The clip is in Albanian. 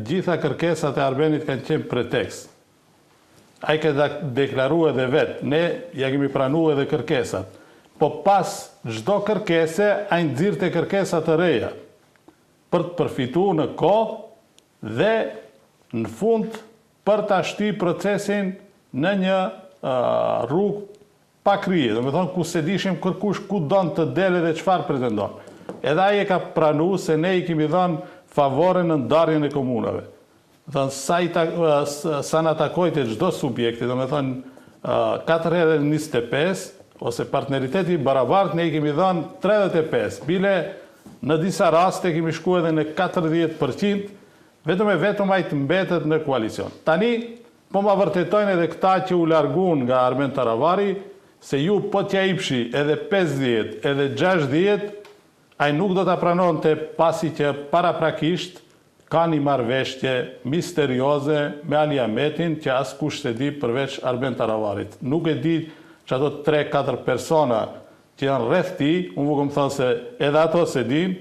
gjitha kërkesat e Arbenit kanë qenë pretekst. Ai ka deklaruar edhe vetë, ne ja kemi pranuar edhe kërkesat. Po pas çdo kërkese, ai nxirrte kërkesa të reja për të përfituar në kohë dhe në fund për ta shtyr procesin në një rrugë pa krye, domethënë ku se dishim kërkush ku don të dele dhe çfarë pretendon. Edhe ai e ka pranuar se ne i kemi dhënë favore në ndarjen e komunave. Sa na takojte çdo subjekti, domethënë 425 ose partneriteti i barabartë ne i kemi dhënë 35. Bile në disa raste kemi shkuar edhe në 40%, vetëm ai të mbetet në koalicion. Tani po ma vërtetojnë edhe këta që u largun nga Armen Taravari, se ju po t'ja ipshi edhe 50, edhe 60, ai nuk do t'a pranonte pasi që paraprakisht ka një marrëveshje misterioze me Ali Ahmetin që askush se di përveç Armen Taravarit. Nuk e di që ato 3-4 persona që janë rreth tij, unë më thënë se edhe ato se din,